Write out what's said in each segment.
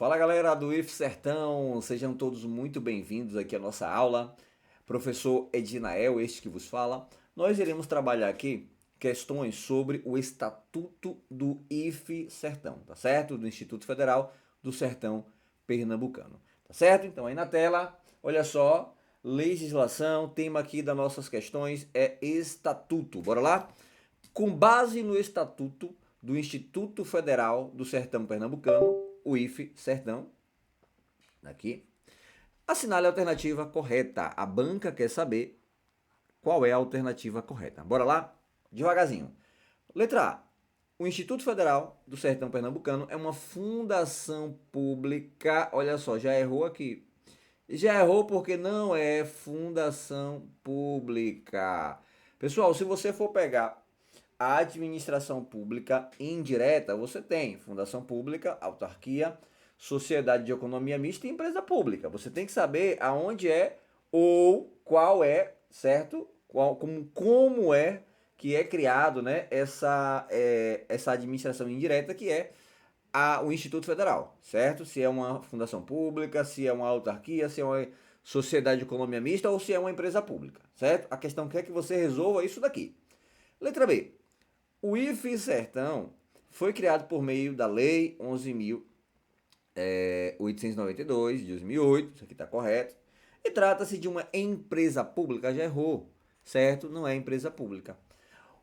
Fala galera do IF Sertão, sejam todos muito bem-vindos aqui à nossa aula. Professor Edinael, este que vos fala. Nós iremos trabalhar aqui questões sobre o Estatuto do IF Sertão, tá certo? Do Instituto Federal do Sertão Pernambucano, tá certo? Então aí na tela, olha só, legislação, tema aqui das nossas questões é Estatuto. Bora lá? Com base no Estatuto do Instituto Federal do Sertão Pernambucano, o IF Sertão, aqui, assinale a alternativa correta. A banca quer saber qual é a alternativa correta. Bora lá? Devagarzinho. Letra A. O Instituto Federal do Sertão Pernambucano é uma fundação pública. Olha só, já errou aqui. Já errou porque não é fundação pública. Pessoal, se você for pegar a administração pública indireta, você tem fundação pública, autarquia, sociedade de economia mista e empresa pública. Você tem que saber aonde é ou qual é, certo? Como é que é criado, né, essa administração indireta que é o Instituto Federal, certo? Se é uma fundação pública, se é uma autarquia, se é uma sociedade de economia mista ou se é uma empresa pública, certo? A questão é que você resolva isso daqui. Letra B. O IF Sertão foi criado por meio da Lei 11.892 de 2008, isso aqui está correto, e trata-se de uma empresa pública, já errou, certo? Não é empresa pública.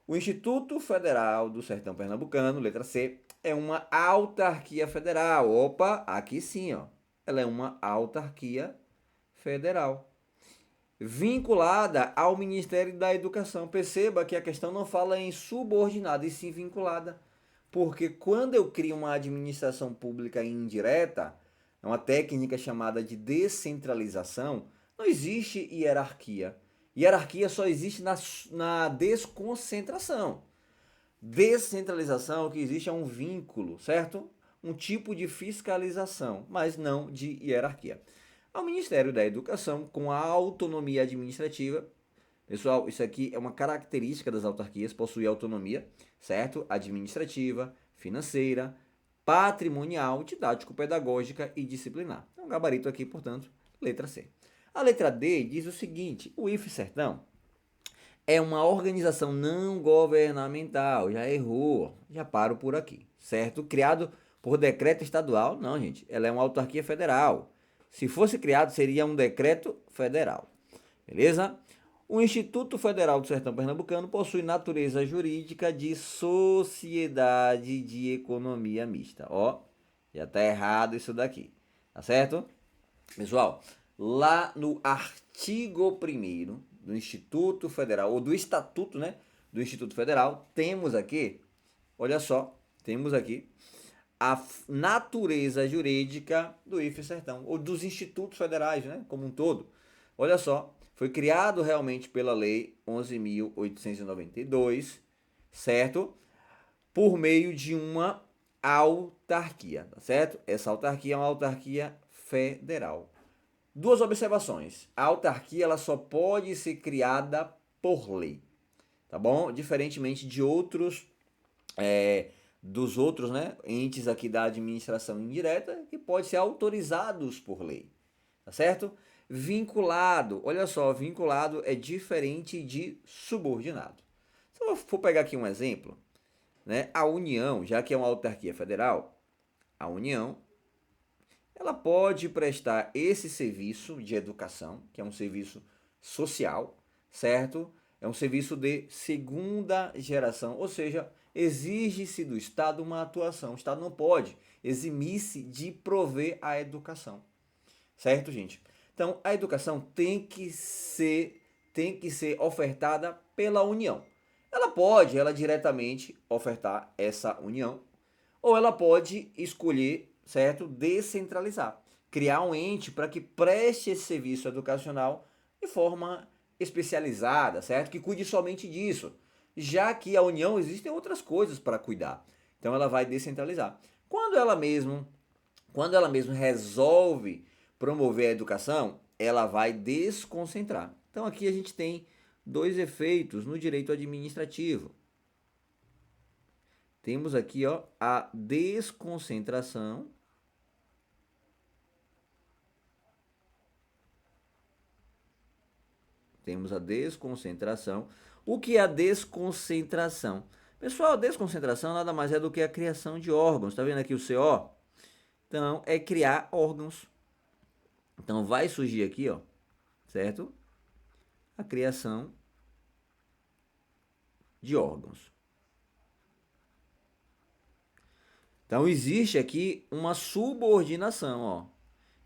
O Instituto Federal do Sertão Pernambucano, letra C, é uma autarquia federal. Opa, aqui sim, ó. Ela é uma autarquia federal vinculada ao Ministério da Educação. Perceba que a questão não fala em subordinada, e sim vinculada. Porque quando eu crio uma administração pública indireta, é uma técnica chamada de descentralização, não existe hierarquia. Hierarquia só existe na desconcentração. Descentralização, o que existe é um vínculo, certo? Um tipo de fiscalização, mas não de hierarquia. Ao Ministério da Educação, com a autonomia administrativa. Pessoal, isso aqui é uma característica das autarquias, possuir autonomia, certo? Administrativa, financeira, patrimonial, didático-pedagógica e disciplinar. Então, gabarito aqui, portanto, letra C. A letra D diz o seguinte: o IF Sertão é uma organização não governamental. Já errou, já paro por aqui, certo? Criado por decreto estadual? Não, gente, ela é uma autarquia federal. Se fosse criado, seria um decreto federal. Beleza? O Instituto Federal do Sertão Pernambucano possui natureza jurídica de sociedade de economia mista. Ó, já tá errado isso daqui. Tá certo? Pessoal, lá no artigo 1º do Instituto Federal, ou do Estatuto, né, do Instituto Federal, temos aqui, olha só, temos aqui a natureza jurídica do IF Sertão, ou dos institutos federais, né, como um todo. Olha só, foi criado realmente pela Lei 11.892, certo? Por meio de uma autarquia, tá certo? Essa autarquia é uma autarquia federal. Duas observações. A autarquia ela só pode ser criada por lei, tá bom? Diferentemente de outros dos outros, né, entes aqui da administração indireta que pode ser autorizados por lei, tá certo? Vinculado, olha só, vinculado é diferente de subordinado. Se eu for pegar aqui um exemplo, né, a União, já que é uma autarquia federal, a União, ela pode prestar esse serviço de educação, que é um serviço social, certo? É um serviço de segunda geração, ou seja, exige-se do Estado uma atuação. O Estado não pode eximir-se de prover a educação. Certo, gente? Então, a educação tem que ser ofertada pela União. Ela diretamente ofertar essa união, ou ela pode escolher, certo, descentralizar, criar um ente para que preste esse serviço educacional de forma especializada, certo? Que cuide somente disso, já que a União existem outras coisas para cuidar. Então ela vai descentralizar. Quando ela mesmo resolve promover a educação, ela vai desconcentrar. Então aqui a gente tem dois efeitos no direito administrativo. Temos aqui, ó, a desconcentração Temos a desconcentração. O que é a desconcentração? Pessoal, a desconcentração nada mais é do que a criação de órgãos. Está vendo aqui o CO? Então, é criar órgãos. Então, vai surgir aqui, ó, certo? A criação de órgãos. Então, existe aqui uma subordinação, ó.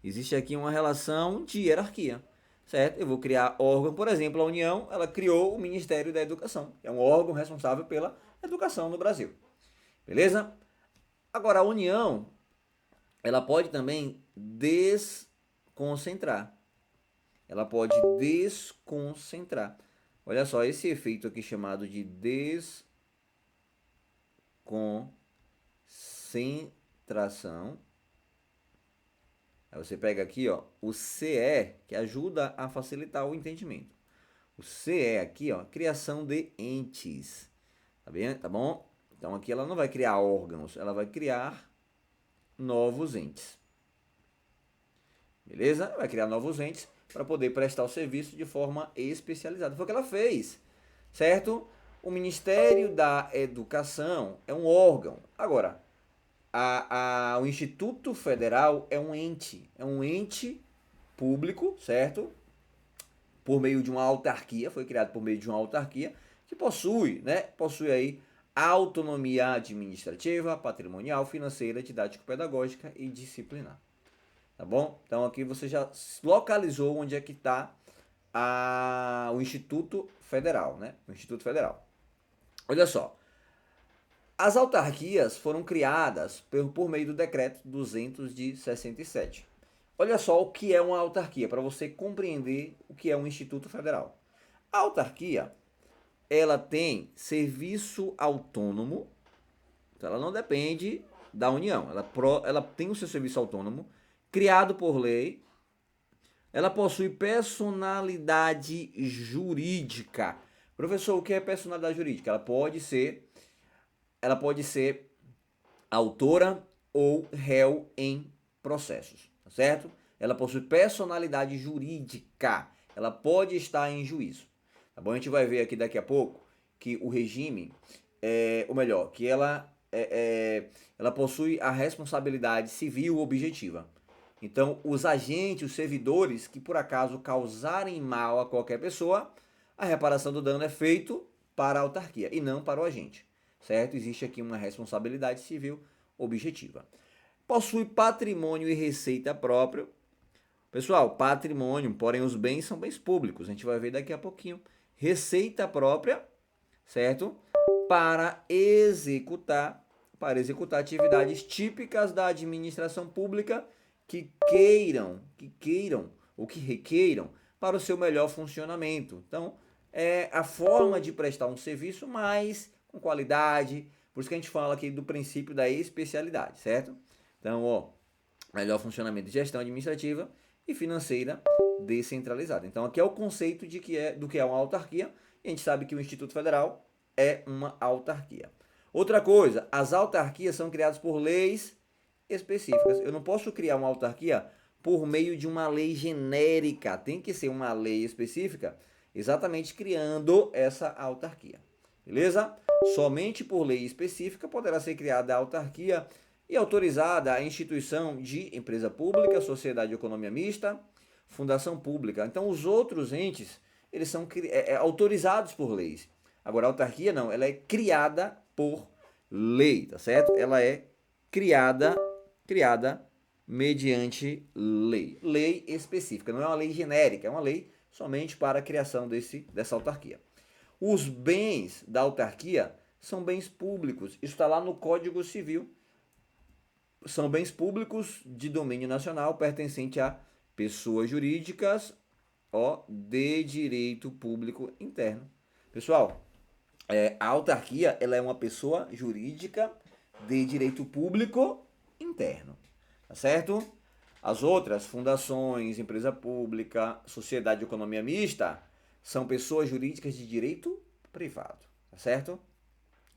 Existe aqui uma relação de hierarquia, certo? Eu vou criar órgão, por exemplo, a União, ela criou o Ministério da Educação, que é um órgão responsável pela educação no Brasil. Beleza? Agora, a União, ela pode também desconcentrar. Ela pode desconcentrar. Olha só, esse efeito aqui chamado de desconcentração. Aí você pega aqui, ó, o CE, que ajuda a facilitar o entendimento. O CE aqui, ó, criação de entes. Tá bem? Tá bom? Então aqui ela não vai criar órgãos, ela vai criar novos entes. Beleza? Vai criar novos entes para poder prestar o serviço de forma especializada. Foi o que ela fez, certo? O Ministério da Educação é um órgão. Agora, o Instituto Federal é um ente público, certo? Por meio de uma autarquia, foi criado por meio de uma autarquia, que possui aí autonomia administrativa, patrimonial, financeira, didático-pedagógica e disciplinar. Tá bom? Então aqui você já localizou onde é que está o Instituto Federal, né? O Instituto Federal. Olha só. As autarquias foram criadas por meio do decreto 200 de 67. Olha só o que é uma autarquia, para você compreender o que é um Instituto Federal. A autarquia, ela tem serviço autônomo, então ela não depende da União, ela tem o seu serviço autônomo, criado por lei, ela possui personalidade jurídica. Professor, o que é personalidade jurídica? Ela pode ser autora ou réu em processos, tá certo? Ela possui personalidade jurídica, ela pode estar em juízo, tá bom? A gente vai ver aqui daqui a pouco que o regime, que ela possui a responsabilidade civil objetiva. Então, os agentes, os servidores que por acaso causarem mal a qualquer pessoa, a reparação do dano é feito para a autarquia e não para o agente, certo? Existe aqui uma responsabilidade civil objetiva. Possui patrimônio e receita próprio. Pessoal, patrimônio, porém os bens são bens públicos, a gente vai ver daqui a pouquinho. Receita própria, certo? Para executar atividades típicas da administração pública que queiram ou que requeiram para o seu melhor funcionamento. Então, é a forma de prestar um serviço mais com qualidade, por isso que a gente fala aqui do princípio da especialidade, certo? Então, ó, melhor funcionamento de gestão administrativa e financeira descentralizada. Então, aqui é o conceito do que é uma autarquia, e a gente sabe que o Instituto Federal é uma autarquia. Outra coisa, as autarquias são criadas por leis específicas. Eu não posso criar uma autarquia por meio de uma lei genérica. Tem que ser uma lei específica, exatamente criando essa autarquia. Beleza? Somente por lei específica poderá ser criada a autarquia e autorizada a instituição de empresa pública, sociedade de economia mista, fundação pública. Então, os outros entes, eles são autorizados por leis. Agora, a autarquia não, ela é criada por lei, tá certo? Ela é criada mediante lei. Lei específica, não é uma lei genérica, é uma lei somente para a criação dessa autarquia. Os bens da autarquia são bens públicos. Isso está lá no Código Civil. São bens públicos de domínio nacional pertencente a pessoas jurídicas de direito público interno. Pessoal, a autarquia ela é uma pessoa jurídica de direito público interno, tá certo? As outras, fundações, empresa pública, sociedade de economia mista, são pessoas jurídicas de direito privado, tá certo?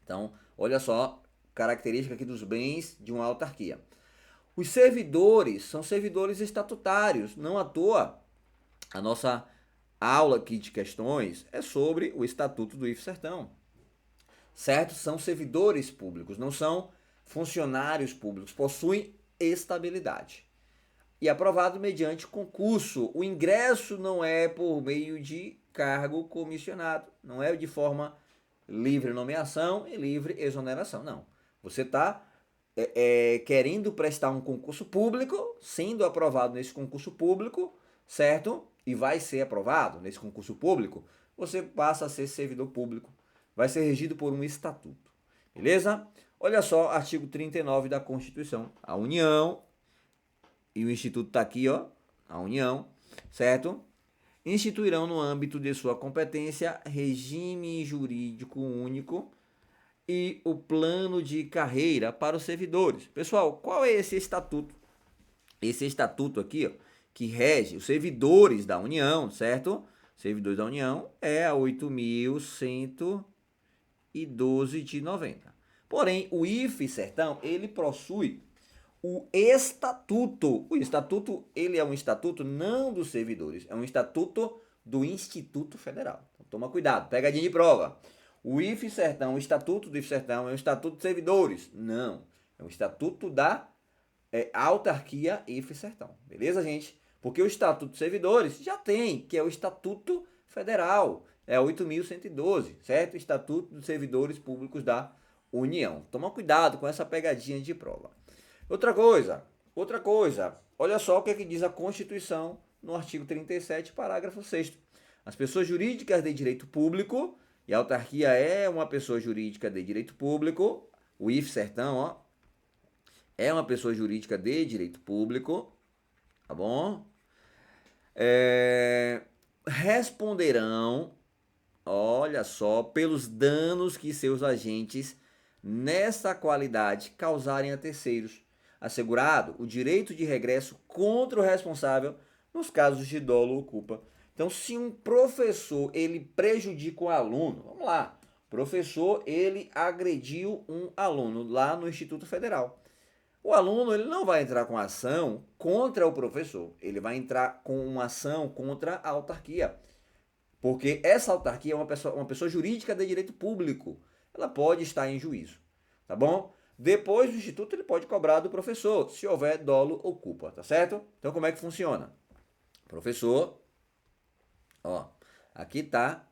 Então, olha só, característica aqui dos bens de uma autarquia. Os servidores são servidores estatutários, não à toa a nossa A aula aqui de questões é sobre o Estatuto do IF Sertão, certo? São servidores públicos, não são funcionários públicos, possuem estabilidade. E aprovado mediante concurso. O ingresso não é por meio de cargo comissionado, não é de forma livre nomeação e livre exoneração, não. Você está querendo prestar um concurso público, sendo aprovado nesse concurso público, certo? E vai ser aprovado nesse concurso público, você passa a ser servidor público, vai ser regido por um estatuto, beleza? Olha só, artigo 39 da Constituição. A União, e o Instituto está aqui, ó, a União, certo? Instituirão no âmbito de sua competência regime jurídico único e o plano de carreira para os servidores. Pessoal, qual é esse estatuto? Esse estatuto aqui, ó, que rege os servidores da União, certo? Servidores da União é a 8.112 de 90. Porém, o IF Sertão, ele possui o estatuto. O estatuto, ele é um estatuto não dos servidores, é um estatuto do Instituto Federal. Então, toma cuidado, pegadinha de prova. O IF Sertão, o estatuto do IF Sertão é um estatuto de servidores? Não, é um estatuto da autarquia IF Sertão. Beleza, gente? Porque o estatuto de servidores já tem, que é o Estatuto Federal, é 8.112, certo? Estatuto dos Servidores Públicos da União. Toma cuidado com essa pegadinha de prova. Outra coisa, olha só o que é que diz a Constituição no artigo 37, parágrafo 6º. As pessoas jurídicas de direito público, e a autarquia é uma pessoa jurídica de direito público, o IF Sertão, ó, é uma pessoa jurídica de direito público, tá bom? Responderão, olha só, pelos danos que seus agentes nessa qualidade causarem a terceiros, assegurado o direito de regresso contra o responsável nos casos de dolo ou culpa. Então, se um professor ele prejudica um aluno, vamos lá, professor ele agrediu um aluno lá no Instituto Federal. O aluno ele não vai entrar com ação contra o professor, ele vai entrar com uma ação contra a autarquia. Porque essa autarquia é uma pessoa jurídica de direito público. Ela pode estar em juízo, tá bom? Depois do instituto ele pode cobrar do professor, se houver dolo ou culpa, tá certo? Então como é que funciona? Professor, ó, aqui tá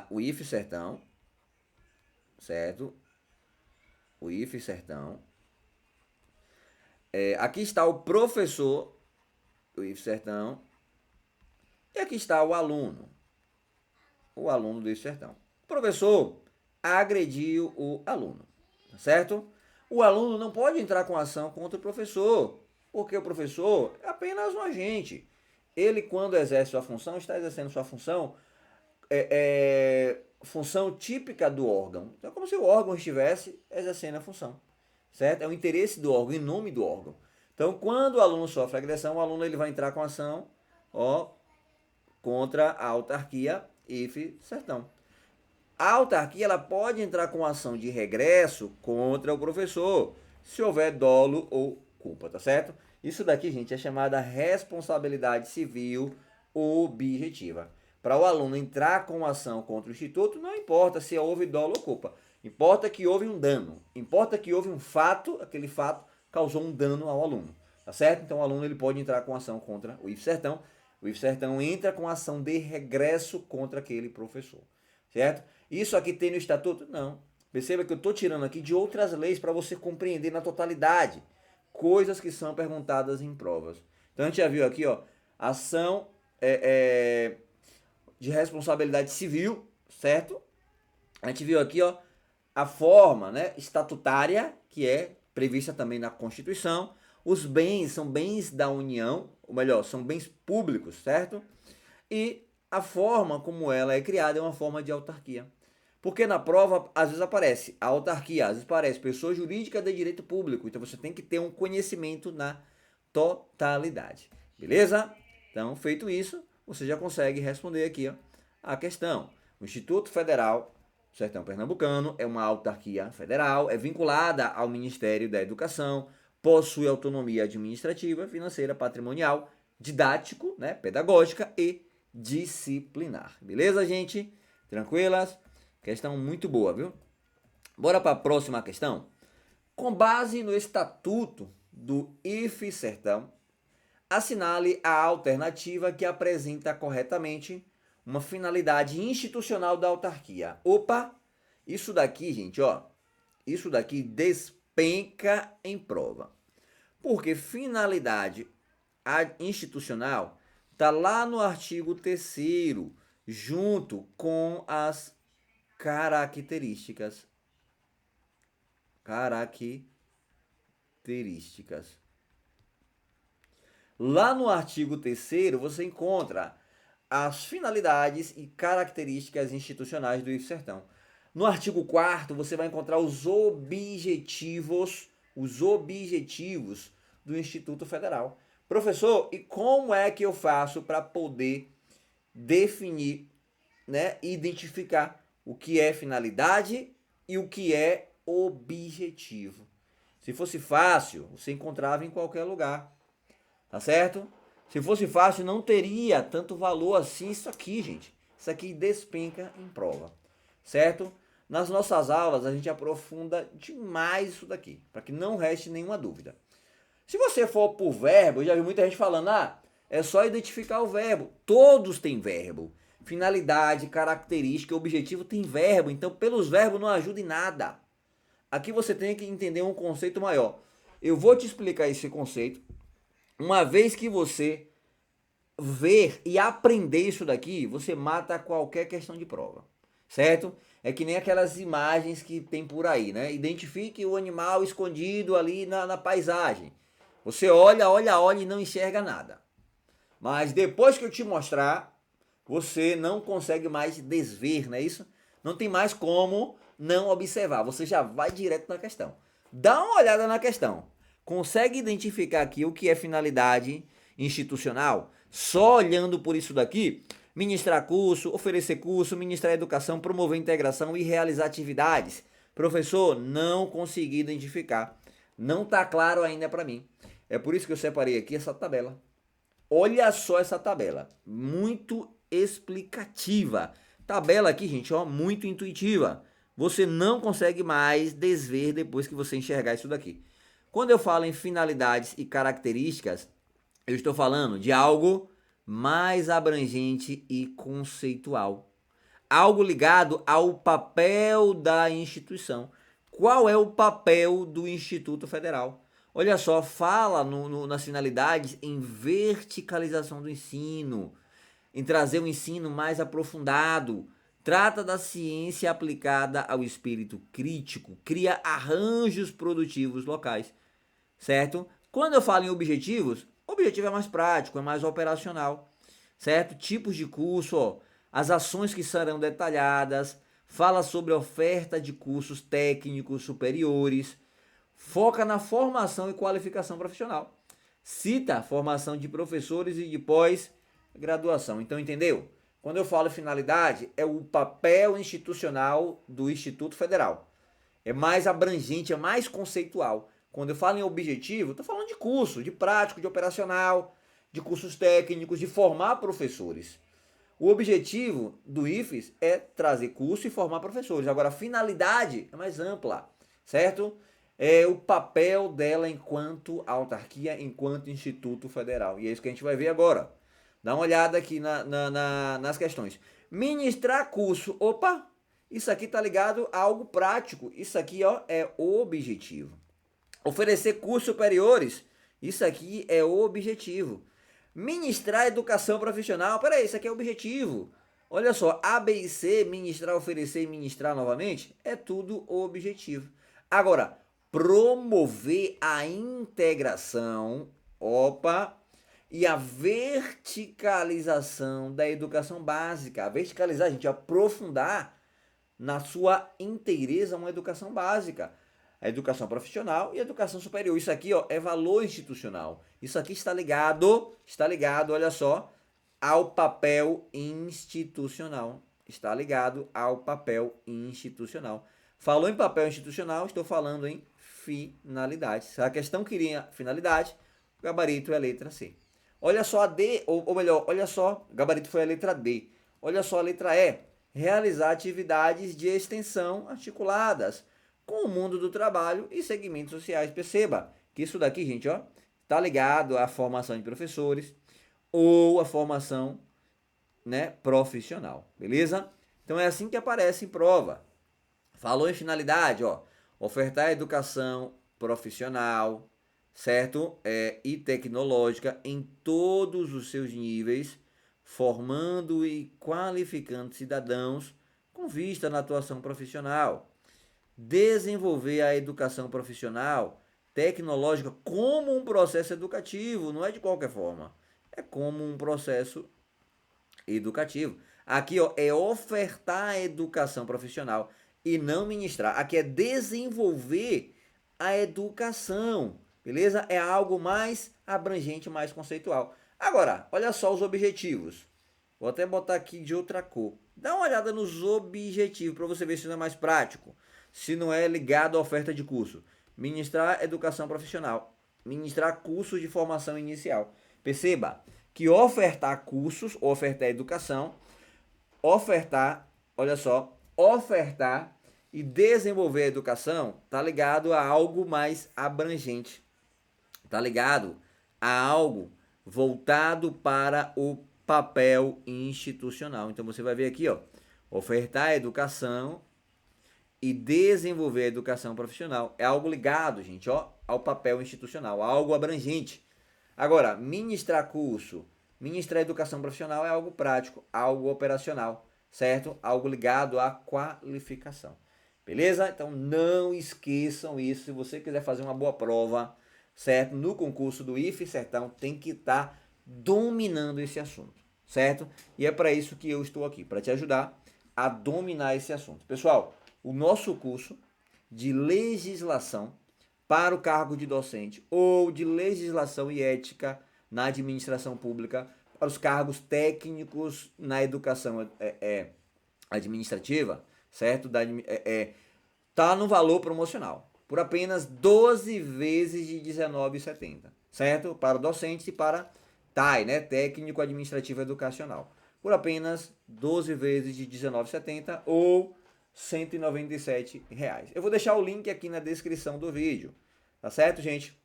o IF Sertão, certo? O IF Sertão. Aqui está o professor, o IF Sertão. E aqui está o aluno do IF Sertão. O professor agrediu o aluno, tá certo? O aluno não pode entrar com ação contra o professor, porque o professor é apenas um agente. Ele, quando exerce sua função, está exercendo sua função, função típica do órgão. Então é como se o órgão estivesse exercendo a função, certo? É o interesse do órgão, em nome do órgão. Então, quando o aluno sofre agressão, o aluno ele vai entrar com ação, ó, contra a autarquia IF Sertão. A autarquia ela pode entrar com ação de regresso contra o professor, se houver dolo ou culpa, tá certo? Isso daqui, gente, é chamada responsabilidade civil objetiva. Para o aluno entrar com ação contra o instituto, não importa se houve dolo ou culpa. Importa que houve um dano. Importa que houve um fato, aquele fato causou um dano ao aluno, tá certo? Então o aluno ele pode entrar com ação contra o IF Sertão. O IF Sertão entra com ação de regresso contra aquele professor, certo? Isso aqui tem no estatuto? Não. Perceba que eu estou tirando aqui de outras leis para você compreender na totalidade coisas que são perguntadas em provas. Então a gente já viu aqui, ó, ação de responsabilidade civil, certo? A gente viu aqui, ó, a forma, né, estatutária, que é prevista também na Constituição. Os bens são bens da União, ou melhor, são bens públicos, certo? E a forma como ela é criada é uma forma de autarquia. Porque na prova, às vezes aparece a autarquia, às vezes aparece pessoa jurídica de direito público. Então você tem que ter um conhecimento na totalidade. Beleza? Então, feito isso, você já consegue responder aqui, ó, a questão. O Instituto Federal do Sertão Pernambucano é uma autarquia federal, é vinculada ao Ministério da Educação, possui autonomia administrativa, financeira, patrimonial, didático, né, pedagógica e disciplinar. Beleza, gente? Tranquilas? Questão muito boa, viu? Bora para a próxima questão. Com base no estatuto do IFE Sertão, assinale a alternativa que apresenta corretamente uma finalidade institucional da autarquia. Opa, isso daqui, gente, ó, isso daqui despenca em prova. Porque finalidade institucional está lá no artigo 3º, junto com as características. Lá no artigo 3º você encontra as finalidades e características institucionais do IFE Sertão. No artigo 4º você vai encontrar os objetivos do Instituto Federal. Professor, e como é que eu faço para poder definir, né, identificar o que é finalidade e o que é objetivo? Se fosse fácil, você encontrava em qualquer lugar, tá certo? Se fosse fácil, não teria tanto valor assim isso aqui, gente. Isso aqui despenca em prova, certo? Nas nossas aulas, a gente aprofunda demais isso daqui, para que não reste nenhuma dúvida. Se você for por verbo, eu já vi muita gente falando, é só identificar o verbo. Todos têm verbo. Finalidade, característica, objetivo tem verbo. Então, pelos verbos não ajuda em nada. Aqui você tem que entender um conceito maior. Eu vou te explicar esse conceito. Uma vez que você ver e aprender isso daqui, você mata qualquer questão de prova, certo? É que nem aquelas imagens que tem por aí, né? Identifique o animal escondido ali na paisagem. Você olha e não enxerga nada. Mas depois que eu te mostrar, você não consegue mais desver, não é isso? Não tem mais como não observar. Você já vai direto na questão. Dá uma olhada na questão. Consegue identificar aqui o que é finalidade institucional? Só olhando por isso daqui, ministrar curso, oferecer curso, ministrar educação, promover integração e realizar atividades. Professor, não consegui identificar. Não está claro ainda para mim. É por isso que eu separei aqui essa tabela. Olha só essa tabela. Muito explicativa. Tabela aqui, gente, ó, muito intuitiva. Você não consegue mais desver depois que você enxergar isso daqui. Quando eu falo em finalidades e características, eu estou falando de algo mais abrangente e conceitual. Algo ligado ao papel da instituição. Qual é o papel do Instituto Federal? Olha só, fala nas finalidades em verticalização do ensino, em trazer um ensino mais aprofundado, trata da ciência aplicada ao espírito crítico, cria arranjos produtivos locais, certo? Quando eu falo em objetivos, o objetivo é mais prático, é mais operacional, certo? Tipos de curso, ó, as ações que serão detalhadas, fala sobre a oferta de cursos técnicos superiores, foca na formação e qualificação profissional, cita a formação de professores e de pós-graduação. Então, entendeu? Quando eu falo finalidade, é o papel institucional do Instituto Federal. É mais abrangente, é mais conceitual. Quando eu falo em objetivo, estou falando de curso, de prático, de operacional, de cursos técnicos, de formar professores. O objetivo do IFES é trazer curso e formar professores. Agora, a finalidade é mais ampla, certo? É o papel dela enquanto autarquia, enquanto Instituto Federal. E é isso que a gente vai ver agora. Dá uma olhada aqui nas questões. Ministrar curso. Opa! Isso aqui está ligado a algo prático. Isso aqui, ó, é o objetivo. Oferecer cursos superiores. Isso aqui é o objetivo. Ministrar educação profissional. Peraí, isso aqui é o objetivo. Olha só, A, B e C, ministrar, oferecer e ministrar novamente, é tudo o objetivo. Agora, promover a integração, e a verticalização da educação básica. A verticalizar, gente, aprofundar na sua inteireza uma educação básica. A educação profissional e a educação superior. Isso aqui, ó, é valor institucional. Isso aqui está ligado, olha só, ao papel institucional. Está ligado ao papel institucional. Falou em papel institucional, estou falando em finalidade. Se a questão queria finalidade, o gabarito é a letra C. Olha só a D, ou melhor, olha só, o gabarito foi a letra D. Olha só a letra E. Realizar atividades de extensão articuladas com o mundo do trabalho e segmentos sociais. Perceba que isso daqui, gente, ó, tá ligado à formação de professores ou à formação, né, profissional, beleza? Então é assim que aparece em prova. Falou em finalidade, ó, ofertar educação profissional, certo? E tecnológica em todos os seus níveis, formando e qualificando cidadãos com vista na atuação profissional. Desenvolver a educação profissional tecnológica como um processo educativo, não é de qualquer forma, é como um processo educativo. Aqui, ó, é ofertar a educação profissional e não ministrar. Aqui é desenvolver a educação, beleza? É algo mais abrangente, mais conceitual. Agora, olha só os objetivos. Vou até botar aqui de outra cor. Dá uma olhada nos objetivos para você ver se não é mais prático, se não é ligado à oferta de curso. Ministrar educação profissional, ministrar cursos de formação inicial. Perceba que ofertar cursos, ofertar educação, ofertar, olha só, ofertar e desenvolver a educação tá ligado a algo mais abrangente, tá ligado a algo voltado para o papel institucional. Então você vai ver aqui, ó, ofertar a educação e desenvolver a educação profissional é algo ligado, gente, ó, ao papel institucional, algo abrangente. Agora, ministrar curso, ministrar educação profissional é algo prático, algo operacional, certo? Algo ligado à qualificação. Beleza? Então não esqueçam isso. Se você quiser fazer uma boa prova, certo? No concurso do IFE Sertão, tem que estar dominando esse assunto, certo? E é para isso que eu estou aqui, para te ajudar a dominar esse assunto. Pessoal, o nosso curso de legislação para o cargo de docente ou de legislação e ética na administração pública para os cargos técnicos na educação administrativa, certo? Tá no valor promocional por apenas 12 vezes de R$19,70, certo? Para docente e para TAE, né? Técnico Administrativo Educacional, por apenas 12 vezes de R$19,70 ou R$197. Eu vou deixar o link aqui na descrição do vídeo, tá certo, gente?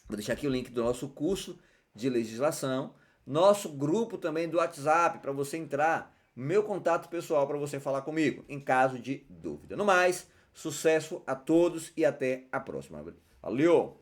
Vou deixar aqui o link do nosso curso de legislação, nosso grupo também do WhatsApp para você entrar, meu contato pessoal para você falar comigo em caso de dúvida. No mais, sucesso a todos e até a próxima. Valeu!